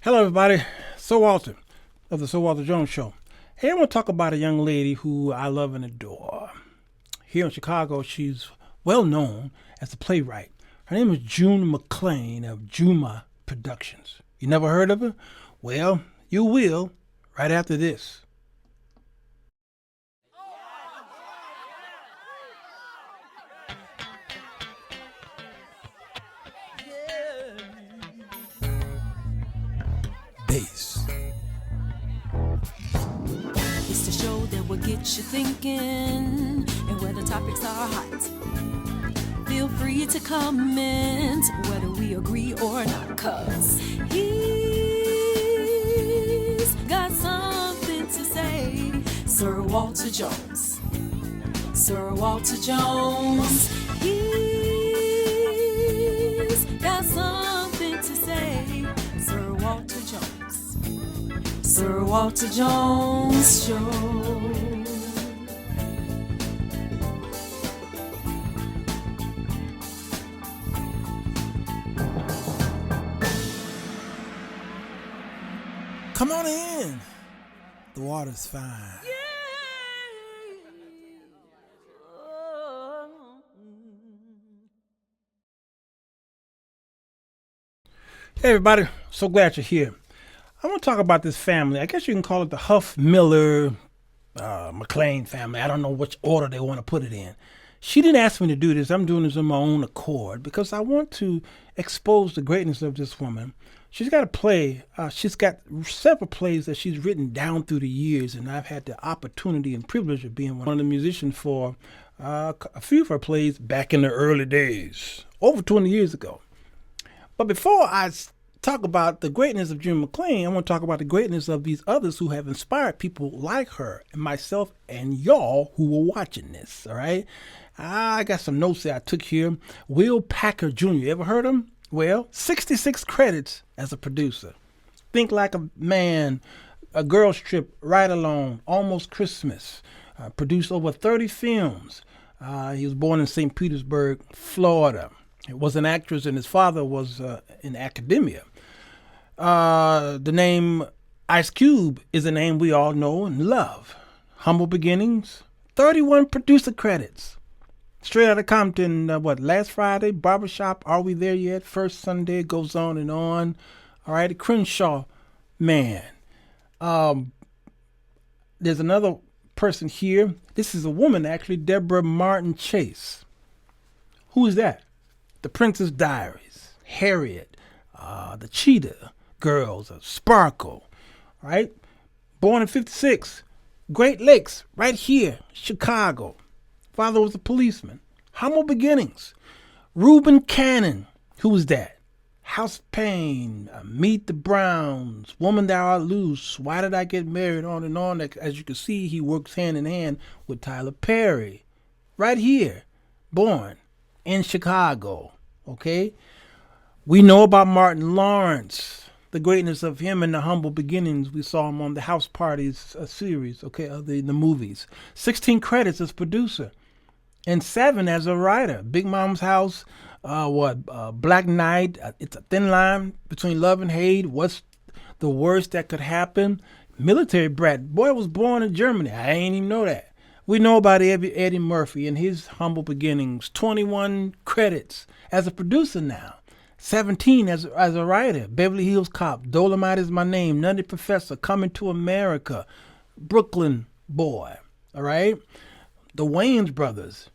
Hello, everybody. Sirwalterj of the Sirwalterj Jones Show. Hey, I want to talk about a young lady who I love and adore. Here in Chicago, she's well known as a playwright. Her name is June McClain of Juma Productions. You never heard of her? Well, you will right after this. Bass. It's the show that will get you thinking, and where the topics are hot. Feel free to comment whether we agree or not, 'cause he's got something to say. Sirwalterj Jones. Sirwalterj Jones. He's got something to say. Sirwalterj Jones. Sirwalterj Jones Show. Come on in. The water's fine. Hey, everybody. So glad you're here. I want to talk about this family. I guess you can call it the Huff Miller McClain family. I don't know which order they want to put it in. She didn't ask me to do this. I'm doing this on my own accord because I want to expose the greatness of this woman. She's got a play. She's got several plays that she's written down through the years, and I've had the opportunity and privilege of being one of the musicians for a few of her plays back in the early days, over 20 years ago. But before I talk about the greatness of June McClain, I want to talk about the greatness of these others who have inspired people like her and myself and y'all who are watching this, all right? I got some notes that I took here. Will Packer Jr., you ever heard of him? Well, 66 credits as a producer. Think Like a Man, A Girl's Trip, Right Along, Almost Christmas. Produced over 30 films. He was born in St. Petersburg, Florida. He was an actress, and his father was in academia. The name Ice Cube is a name we all know and love. Humble beginnings, 31 producer credits. Straight out of Compton, last Friday, Barbershop, Are We There Yet? First Sunday, goes on and on. All right, the Crenshaw Man. There's another person here. This is a woman, actually, Deborah Martin Chase. Who is that? The Princess Diaries, Harriet, the Cheetah Girls, Sparkle, all right? Born in 56, Great Lakes, right here, Chicago. Father was a policeman. Humble beginnings. Reuben Cannon, who was that? House Pain, Meet the Browns, Woman Thou Art Loose, Why Did I Get Married, on and on. As you can see, he works hand in hand with Tyler Perry. Right here, born in Chicago, okay? We know about Martin Lawrence, the greatness of him and the humble beginnings. We saw him on the House Parties series, okay, the movies. 16 credits as producer and 7 as a writer. Big Mom's House, Black Knight, It's a Thin Line Between Love and Hate, What's the Worst That Could Happen, Military Brat. Boy was born in Germany. I ain't even know that. We know about Eddie Murphy and his humble beginnings. 21 credits as a producer now. 17 as a writer. Beverly Hills Cop, Dolomite Is My Name, Nutty Professor, Coming to America, Brooklyn Boy. All right? The Wayans brothers.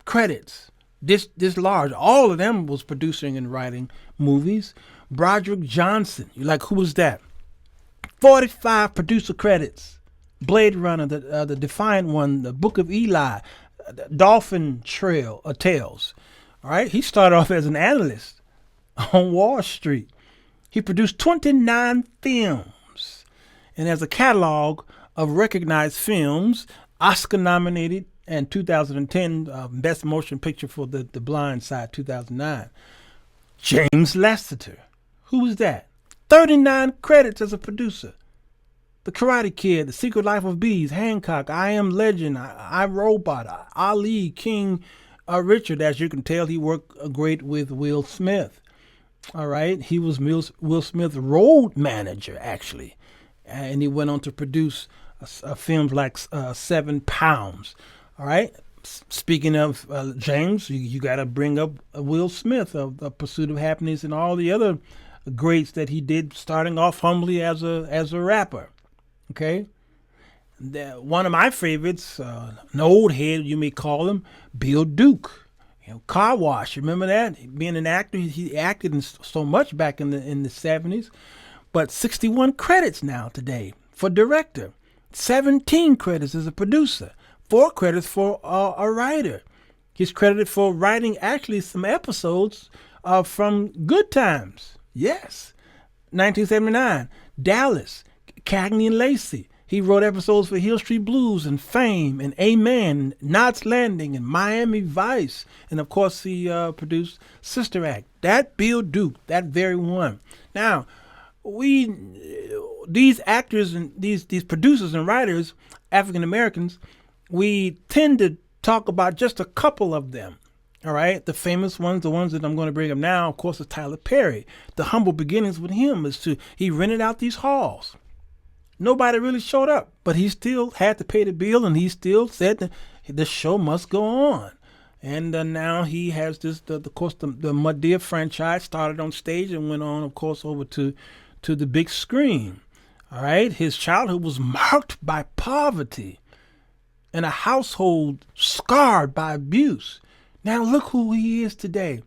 Credits. This large. All of them was producing and writing movies. Broderick Johnson. You're like, who was that? 45 producer credits. Blade Runner, the Defiant One, the Book of Eli, Dolphin Tales. All right, he started off as an analyst on Wall Street. He produced 29 films, and has a catalog of recognized films, Oscar nominated, and 2010 Best Motion Picture for the Blind Side, 2009. James Lassiter, who was that? 39 credits as a producer. The Karate Kid, The Secret Life of Bees, Hancock, I Am Legend, I Robot, Ali, King Richard. As you can tell, he worked great with Will Smith. All right. He was Will Smith's road manager, actually. And he went on to produce films like 7 Pounds. All right. Speaking of James, you got to bring up Will Smith of The Pursuit of Happiness and all the other greats that he did, starting off humbly as a rapper. Okay. One of my favorites, an old head, you may call him, Bill Duke. Car Wash. Remember that? Being an actor, he acted in so much back in the 70s. But 61 credits now today for director, 17 credits as a producer, 4 credits for a writer. He's credited for writing actually some episodes from Good Times. Yes, 1979, Dallas, Cagney and Lacey. He wrote episodes for Hill Street Blues and Fame and Amen, Knots Landing and Miami Vice. And of course, he produced Sister Act. That Bill Duke, that very one. Now, these actors and these producers and writers, African Americans, we tend to talk about just a couple of them. All right, the famous ones, the ones that I'm going to bring up now, of course, is Tyler Perry. The humble beginnings with him is he rented out these halls. Nobody really showed up, but he still had to pay the bill, and he still said that the show must go on. And now he has this, of course, the Mud Deer franchise started on stage and went on, of course, over to the big screen. All right, his childhood was marked by poverty and a household scarred by abuse. Now look who he is today.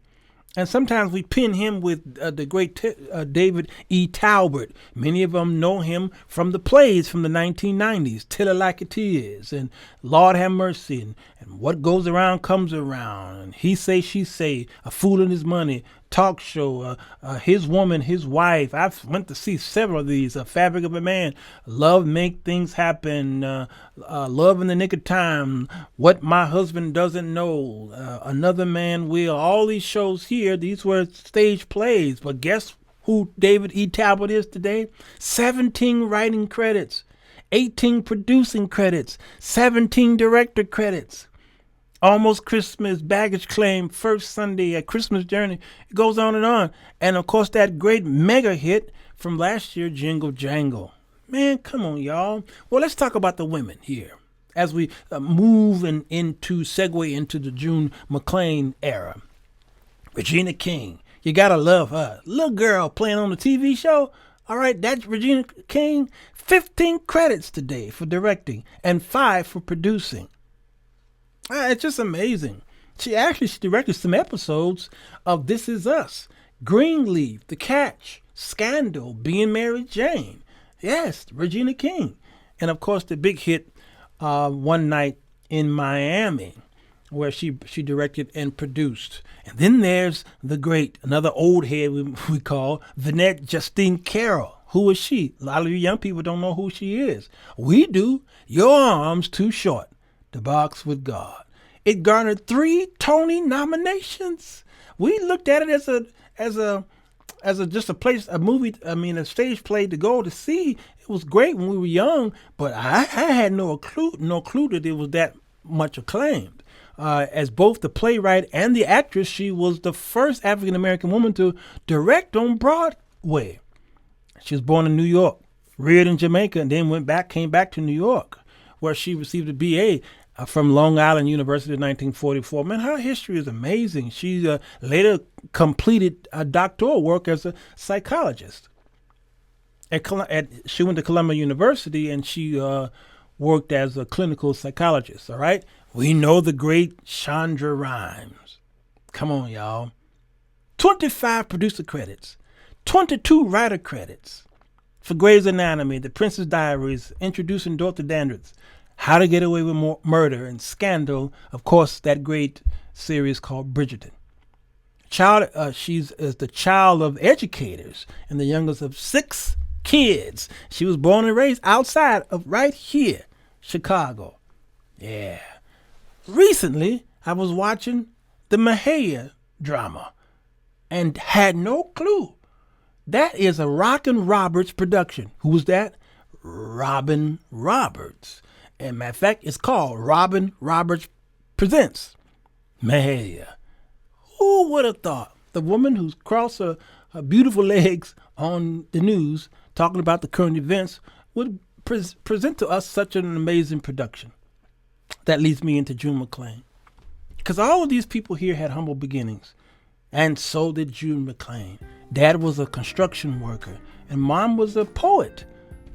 And sometimes we pin him with the great David E. Talbert. Many of them know him from the plays from the 1990s, Tell It Like It Is, and Lord Have Mercy, and What Goes Around Comes Around, and He Say, She Say, A Fool and His Money, talk show, His Woman, His Wife. I've went to see several of these, Fabric of a Man, Love Make Things Happen, Love in the Nick of Time, What My Husband Doesn't Know, Another Man Will. All these shows here, these were stage plays, but guess who David E. Talbot is today? 17 writing credits, 18 producing credits, 17 director credits. Almost Christmas, Baggage Claim, First Sunday, A Christmas Journey. It goes on. And of course, that great mega hit from last year, Jingle Jangle. Man, come on, y'all. Well, let's talk about the women here as we segue into the June McClain era. Regina King. You gotta love her. Little girl playing on the TV show. All right, that's Regina King. 15 credits today for directing and 5 for producing. It's just amazing. She directed some episodes of This Is Us, Greenleaf, The Catch, Scandal, Being Mary Jane. Yes, Regina King. And of course, the big hit, One Night in Miami, where she directed and produced. And then there's the great, another old head we call, Vinette Justine Carroll. Who is she? A lot of you young people don't know who she is. We do. Your Arms Too Short. The Box with God. It garnered 3 Tony nominations. We looked at it as a stage play to go to see. It was great when we were young, but I had no clue that it was that much acclaimed. As both the playwright and the actress, she was the first African American woman to direct on Broadway. She was born in New York, reared in Jamaica, and then came back to New York, where she received a BA from Long Island University in 1944. Man, her history is amazing. She later completed a doctoral work as a psychologist. She went to Columbia University, and she worked as a clinical psychologist, all right? We know the great Shonda Rhimes. Come on, y'all. 25 producer credits, 22 writer credits for Grey's Anatomy, The Princess Diaries, Introducing Dorothy Dandridge, How to Get Away with Murder, and Scandal, of course, that great series called Bridgerton. She's the child of educators and the youngest of 6 kids. She was born and raised outside of right here, Chicago. Yeah. Recently, I was watching the Mahia drama and had no clue. That is a Rockin' Roberts production. Who was that? Robin Roberts. And matter of fact, it's called Robin Roberts Presents Mahia. Who would have thought the woman who's crossed her her beautiful legs on the news talking about the current events would present to us such an amazing production. That leads me into June McClain. Because all of these people here had humble beginnings. And so did June McClain. Dad was a construction worker, and Mom was a poet.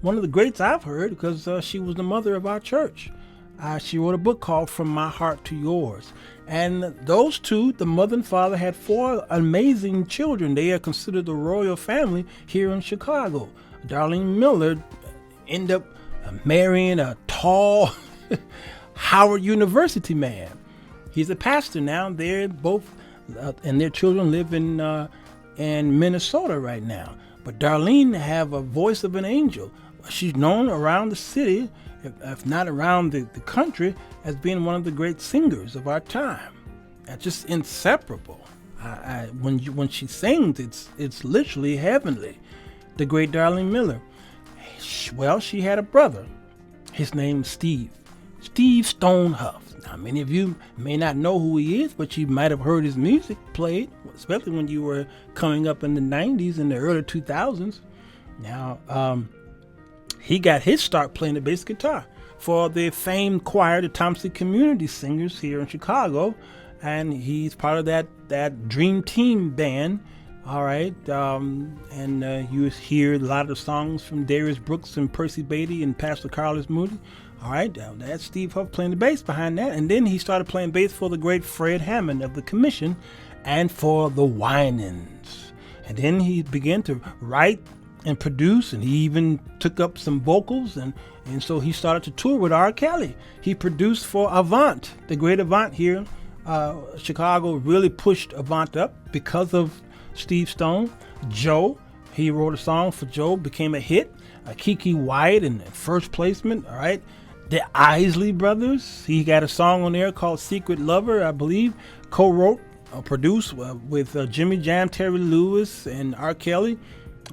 One of the greats I've heard, because she was the mother of our church. She wrote a book called From My Heart to Yours. And those two, the mother and father, had 4 amazing children. They are considered the royal family here in Chicago. Darlene Miller ended up marrying a tall Howard University man. He's a pastor now. They're both, and their children live in Minnesota right now. But Darlene have a voice of an angel. She's known around the city, if not around the country, as being one of the great singers of our time. That's just inseparable. When she sings, it's literally heavenly. The great Darlene Miller. Well, she had a brother. His name's Steve Stone Huff. Now, many of you may not know who he is, but you might have heard his music played, especially when you were coming up in the 90s and the early 2000s. Now, he got his start playing the bass guitar for the famed choir, the Thompson Community Singers here in Chicago, and he's part of that Dream Team band. All right, and you hear a lot of the songs from Darius Brooks and Percy Beatty and Pastor Carlos Moody. All right, that's Steve Huff playing the bass behind that. And then he started playing bass for the great Fred Hammond of the Commission and for the Winans. And then he began to write and produce, and he even took up some vocals, and so he started to tour with R. Kelly. He produced for Avant, the great Avant here. Chicago really pushed Avant up because of Steve Stone. Joe, he wrote a song for Joe, became a hit. Kiki Wyatt in first placement, all right. The Isley Brothers, he got a song on there called Secret Lover, I believe, co-wrote, produced with Jimmy Jam, Terry Lewis, and R. Kelly.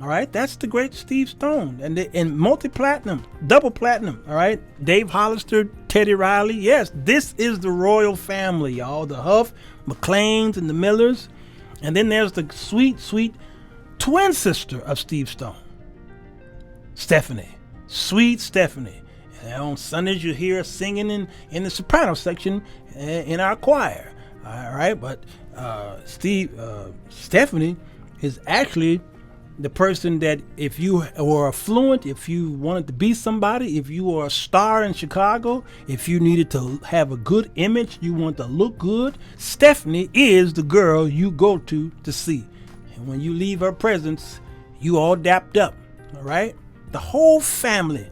All right, that's the great Steve Stone. And multi-platinum, double platinum, all right. Dave Hollister, Teddy Riley. Yes, this is the royal family, y'all. The Huff, McClains, and the Millers. And then there's the sweet, sweet twin sister of Steve Stone, Stephanie. Sweet Stephanie. And on Sundays, you hear us singing in the soprano section in our choir. All right, but Stephanie is actually the person that if you were affluent, if you wanted to be somebody, if you were a star in Chicago, if you needed to have a good image, you want to look good, Stephanie is the girl you go to see. And when you leave her presence, you all dapped up, all right? The whole family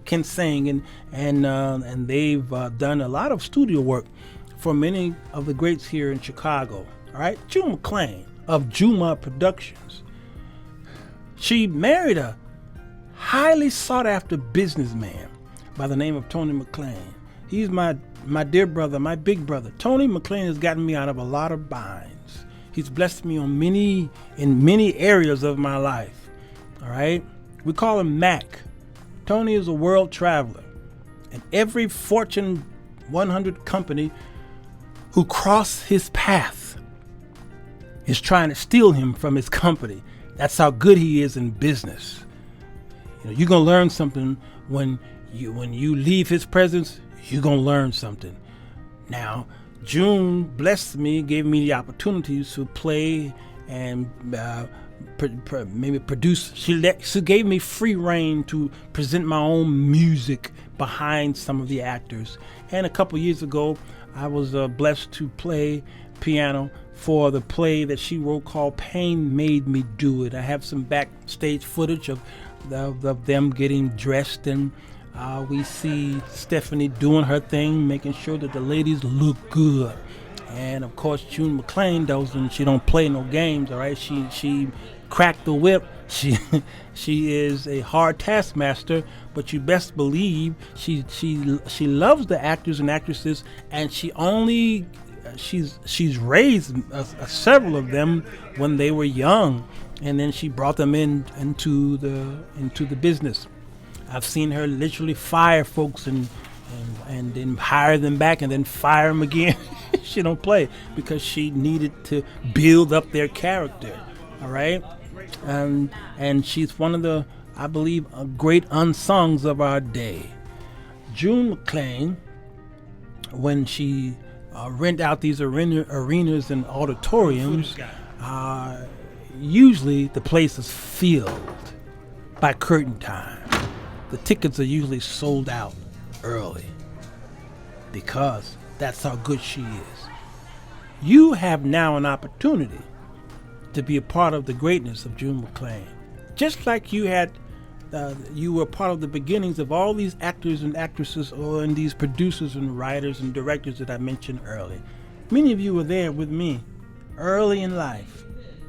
can sing, and they've done a lot of studio work for many of the greats here in Chicago, all right? June McClain of Juma Productions. She married a highly sought-after businessman by the name of Tony McClain. He's my dear brother, my big brother. Tony McClain has gotten me out of a lot of binds. He's blessed me in many areas of my life. All right? We call him Mac. Tony is a world traveler. And every Fortune 100 company who cross his path is trying to steal him from his company. That's how good he is in business. You're gonna learn something when you leave his presence. You're gonna learn something. Now, June blessed me, gave me the opportunity to play and maybe produce. She gave me free reign to present my own music behind some of the actors. And a couple years ago, I was blessed to play piano for the play that she wrote called Pain Made Me Do It. I have some backstage footage of them getting dressed, and we see Stephanie doing her thing, making sure that the ladies look good. And of course, June McClain doesn't. She don't play no games. All right, she cracked the whip. She is a hard taskmaster, but you best believe she loves the actors and actresses, and she's raised several of them when they were young, and then she brought them into the business. I've seen her literally fire folks and then hire them back and then fire them again. She don't play because she needed to build up their character. All right. And she's one of the, I believe, great unsungs of our day. June McClain, when she rent out these arenas and auditoriums, usually the place is filled by curtain time. The tickets are usually sold out early because that's how good she is. You have now an opportunity to be a part of the greatness of June McClain. Just like you were part of the beginnings of all these actors and actresses, and these producers and writers and directors that I mentioned earlier. Many of you were there with me early in life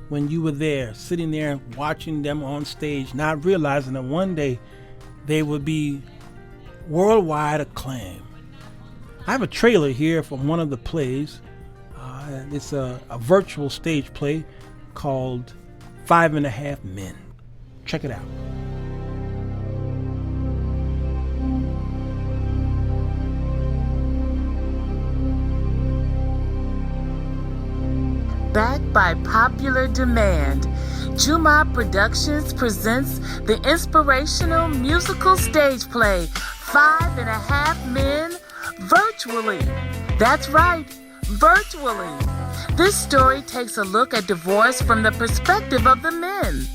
when you were there, sitting there watching them on stage, not realizing that one day they would be worldwide acclaim. I have a trailer here from one of the plays. It's a virtual stage play called 5.5 Men. Check it out. Backed by popular demand, Juma Productions presents the inspirational musical stage play 5.5 Men virtually. That's right, virtually. This story takes a look at divorce from the perspective of the men.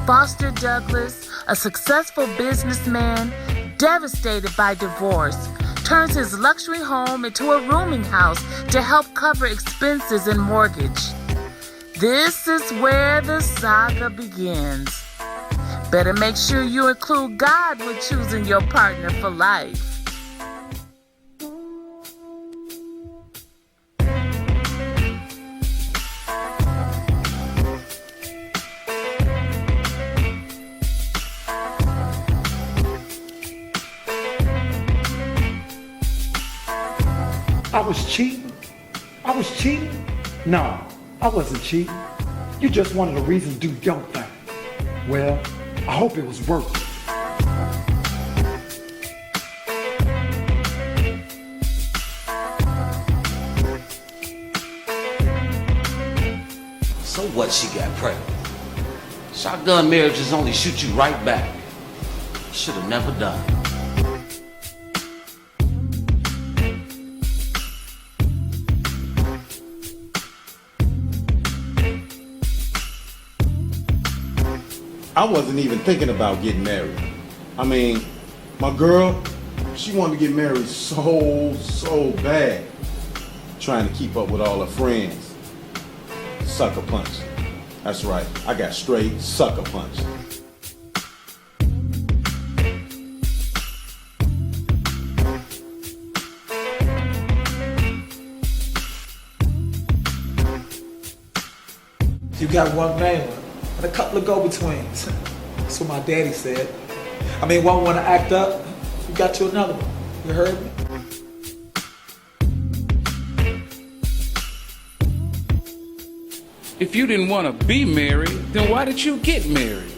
Foster Douglas, a successful businessman devastated by divorce, turns his luxury home into a rooming house to help cover expenses and mortgage. This is where the saga begins. Better make sure you include God when choosing your partner for life. I was cheating? I was cheating? No, I wasn't cheating. You just wanted a reason to do your thing. Well, I hope it was worth it. So what, she got pregnant? Shotgun marriages only shoot you right back. Should have never done it. I wasn't even thinking about getting married. I mean, my girl, she wanted to get married so bad. Trying to keep up with all her friends. Sucker punch. That's right, I got straight sucker punch. You got one main one and a couple of go-betweens. That's what my daddy said. I mean, one want to act up, you got you another one. You heard me? If you didn't want to be married, then why did you get married?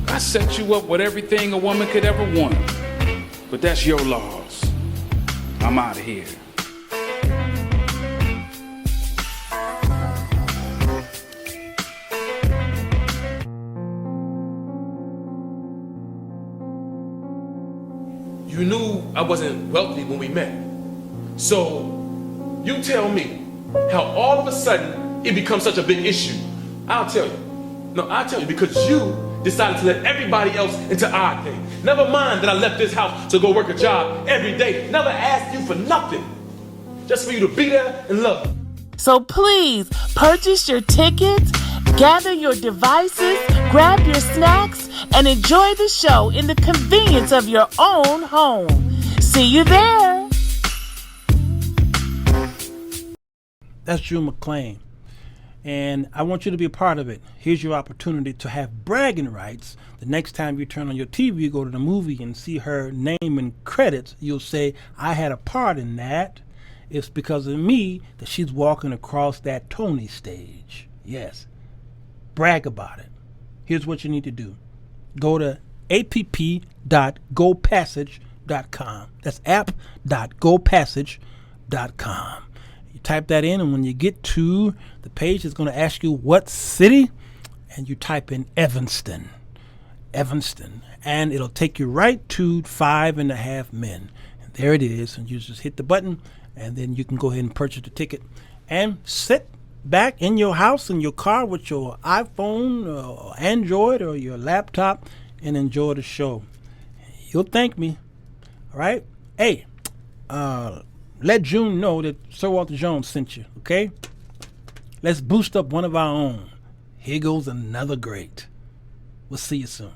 I set you up with everything a woman could ever want. But that's your loss. I'm out of here. You knew I wasn't wealthy when we met. So you tell me how all of a sudden it becomes such a big issue. I'll tell you. No, I'll tell you, because you decided to let everybody else into our thing. Never mind that I left this house to go work a job every day. Never asked you for nothing. Just for you to be there and love. So please purchase your tickets, gather your devices, grab your snacks, and enjoy the show in the convenience of your own home. See you there. That's June McClain. And I want you to be a part of it. Here's your opportunity to have bragging rights. The next time you turn on your TV, go to the movie and see her name and credits, you'll say, I had a part in that. It's because of me that she's walking across that Tony stage. Yes. Brag about it. Here's what you need to do. Go to app.gopassage.com. That's app.gopassage.com. You type that in, and when you get to the page, it's going to ask you what city, and you type in Evanston, and it'll take you right to 5.5 Men. And there it is, and you just hit the button, and then you can go ahead and purchase the ticket and sit back in your house, in your car, with your iPhone or Android or your laptop and enjoy the show. You'll thank me. All right? Hey, let June know that Sirwalterj Jones sent you, okay? Let's boost up one of our own. Here goes another great. We'll see you soon.